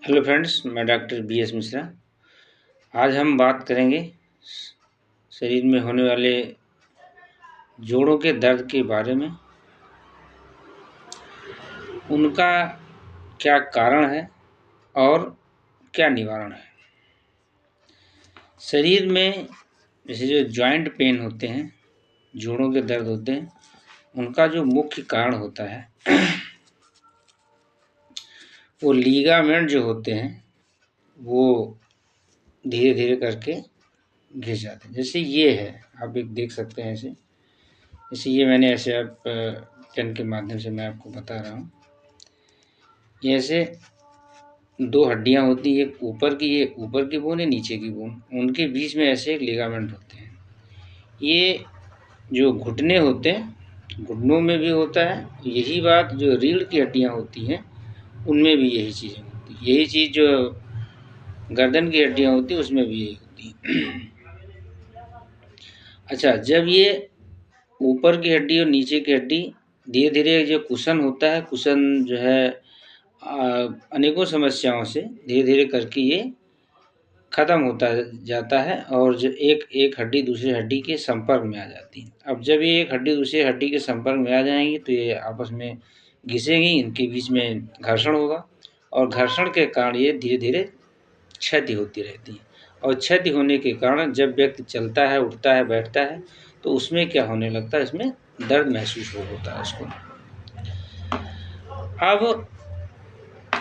Hello friends, मैं doctor BS Mishra. आज हम बात करेंगे शरीर में होने वाले जोड़ों के दर्द के बारे में। उनका क्या कारण है और क्या निवारण है। शरीर में जैसे जो जॉइंट पेन होते हैं, जोड़ों के दर्द होते हैं, उनका जो मुख्य कारण होता है वो लीगामेंट जो होते हैं वो धीरे धीरे करके घिस जाते हैं। जैसे ये है, आप एक देख सकते हैं ऐसे। जैसे ये मैंने ऐसे आप पेन के माध्यम से मैं आपको बता रहा हूँ। ये ऐसे दो हड्डियाँ होती हैं, एक ऊपर की, ये ऊपर की बोन है, नीचे की बोन, उनके बीच में ऐसे एक लिगामेंट होते हैं। ये जो घुटने होते हैं, घुटनों में भी होता है यही बात। जो रीढ़ की हड्डियाँ होती हैं उनमें भी यही चीज़ें होती हैं। यही चीज़ जो गर्दन की हड्डियाँ होती हैं उसमें भी यही होती हैं। अच्छा, जब ये ऊपर की हड्डी और नीचे की हड्डी धीरे धीरे, जो कुशन होता है, कुशन जो है अनेकों समस्याओं से धीरे धीरे करके ये ख़त्म होता जाता है और जो एक एक हड्डी दूसरी हड्डी के संपर्क में आ जाती है। अब जब ये एक हड्डी दूसरी हड्डी के संपर्क में आ जाएंगी तो ये आपस में घिसेंगी, इनके बीच में घर्षण होगा और घर्षण के कारण ये धीरे धीरे क्षति होती रहती है। और क्षति होने के कारण जब व्यक्ति चलता है, उठता है, बैठता है तो उसमें क्या होने लगता है, इसमें दर्द महसूस होता है उसको। अब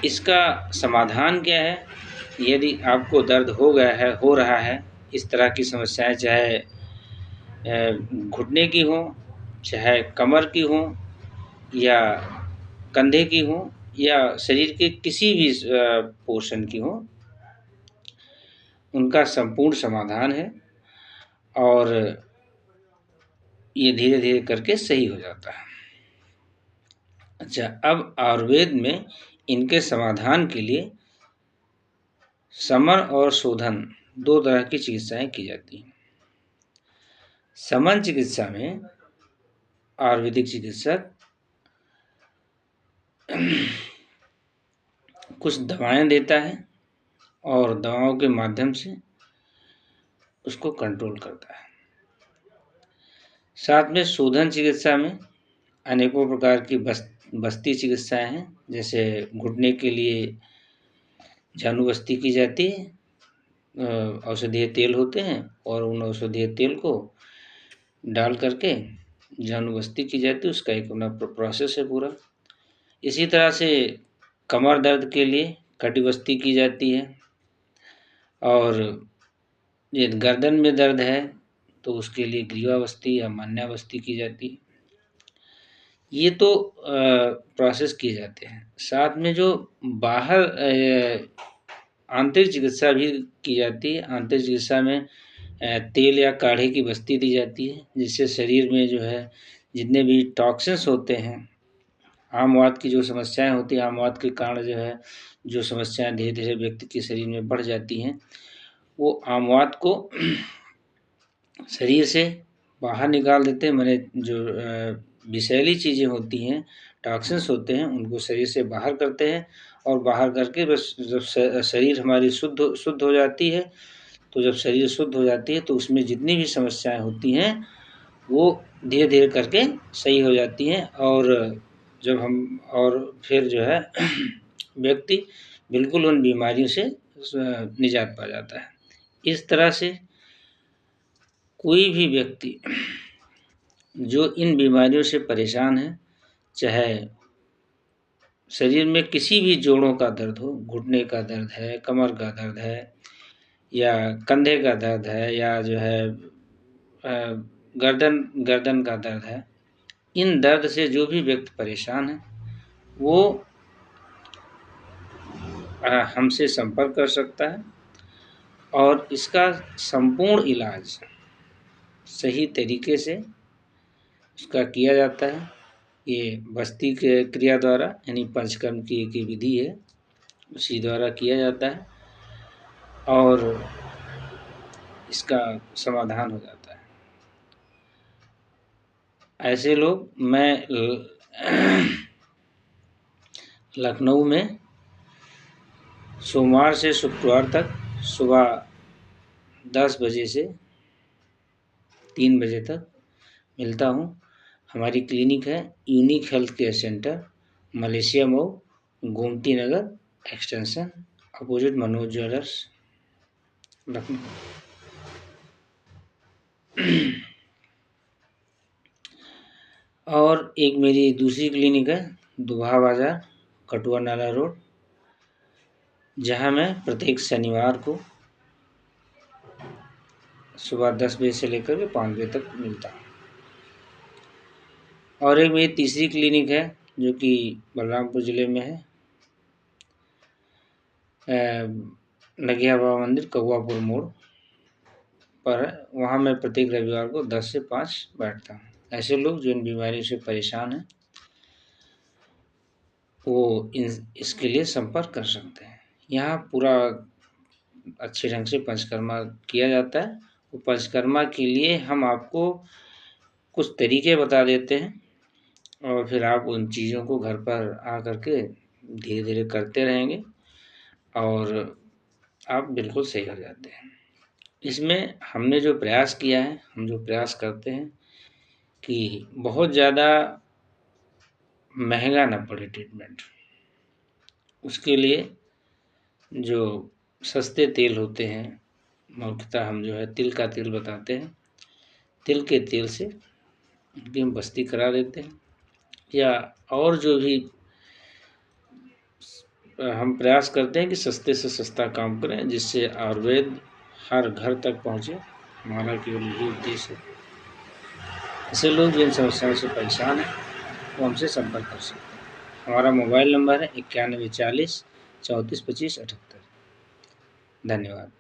इसका समाधान क्या है? यदि आपको दर्द हो गया है, हो रहा है, इस तरह की समस्याएं चाहे घुटने की हो, चाहे कमर की हो, या कंधे की हो, या शरीर के किसी भी पोर्शन की हो, उनका संपूर्ण समाधान है और ये धीरे धीरे करके सही हो जाता है। अच्छा, अब आयुर्वेद में इनके समाधान के लिए शमन और शोधन दो तरह की चिकित्साएं की जाती हैं। शमन चिकित्सा में आयुर्वेदिक चिकित्सक कुछ दवाएं देता है और दवाओं के माध्यम से उसको कंट्रोल करता है। साथ में शोधन चिकित्सा में अनेकों प्रकार की बस्ती चिकित्साएं हैं। जैसे घुटने के लिए झानुबस्ती की जाती है, औषधीय तेल होते हैं और उन औषधीय तेल को डाल करके झानुबस्ती की जाती है, उसका एक अपना प्रोसेस है पूरा। इसी तरह से कमर दर्द के लिए कटिबस्ती की जाती है और ये गर्दन में दर्द है तो उसके लिए ग्रीवाबस्ती या मान्याबस्ती की जाती है। ये तो प्रोसेस किए जाते हैं। साथ में जो बाहर आंतरिक चिकित्सा भी की जाती है। आंतरिक चिकित्सा में तेल या काढ़े की बस्ती दी जाती है, जिससे शरीर में जो है जितने भी टॉक्सिन्स होते हैं, आमवात की जो समस्याएं होती हैं, आमवात के कारण जो है जो समस्याएं धीरे धीरे व्यक्ति के शरीर में बढ़ जाती हैं, वो आमवात को शरीर से बाहर निकाल देते हैं। माने जो विषैली चीज़ें होती हैं, टॉक्सिन्स होते हैं, उनको शरीर से बाहर करते हैं और बाहर करके बस जब शरीर हमारी शुद्ध हो जाती है, तो जब शरीर शुद्ध हो जाती है तो उसमें जितनी भी समस्याएं होती हैं वो धीरे धीरे करके सही हो जाती हैं और जब हम और फिर जो है व्यक्ति बिल्कुल उन बीमारियों से निजात पा जाता है। इस तरह से कोई भी व्यक्ति जो इन बीमारियों से परेशान है, चाहे शरीर में किसी भी जोड़ों का दर्द हो, घुटने का दर्द है, कमर का दर्द है, या कंधे का दर्द है, या जो है गर्दन का दर्द है, इन दर्द से जो भी व्यक्ति परेशान है वो हमसे संपर्क कर सकता है और इसका संपूर्ण इलाज सही तरीके से उसका किया जाता है। ये बस्ती के क्रिया द्वारा, यानी पंचकर्म की एक विधि है, उसी द्वारा किया जाता है और इसका समाधान हो जाता है। ऐसे लोग, मैं लखनऊ में सोमवार से शुक्रवार तक सुबह 10 बजे से 3 बजे तक मिलता हूँ। हमारी क्लिनिक है unique health care centre, Malesemau, Gomti Nagar extension, opposite Manoj jewellers, Lucknow. और एक मेरी दूसरी क्लिनिक है दुबहा बाज़ार, कटुआ नाला रोड, जहाँ मैं प्रत्येक शनिवार को सुबह 10 बजे से लेकर के 5 बजे तक मिलता हूँ। और एक मेरी तीसरी क्लिनिक है जो कि बलरामपुर ज़िले में है, नगिया बाबा मंदिर कौआपुर मोड़ पर है। वहाँ मैं प्रत्येक रविवार को 10 से 5 बैठता हूँ। ऐसे लोग जो इन बीमारियों से परेशान हैं वो इसके लिए संपर्क कर सकते हैं। यहाँ पूरा अच्छे ढंग से पंचकर्मा किया जाता है। वो पंचकर्मा के लिए हम आपको कुछ तरीके बता देते हैं और फिर आप उन चीज़ों को घर पर आ कर के धीरे धीरे करते रहेंगे और आप बिल्कुल सही हो जाते हैं। इसमें हमने जो प्रयास किया है, हम जो प्रयास करते हैं कि बहुत ज़्यादा महंगा ना पड़े ट्रीटमेंट, उसके लिए जो सस्ते तेल होते हैं, मुख्यतः हम जो है तिल का तेल बताते हैं, तिल के तेल से उनकी हम बस्ती करा देते हैं। या और जो भी हम प्रयास करते हैं कि सस्ते से सस्ता काम करें जिससे आयुर्वेद हर घर तक पहुँचे, हमारा केवल यही उद्देश्य है। ऐसे लोग जिन समस्याओं से परेशान हैं वो हमसे संपर्क कर सकते हैं। हमारा मोबाइल नंबर है 91 40 34 25 78। धन्यवाद।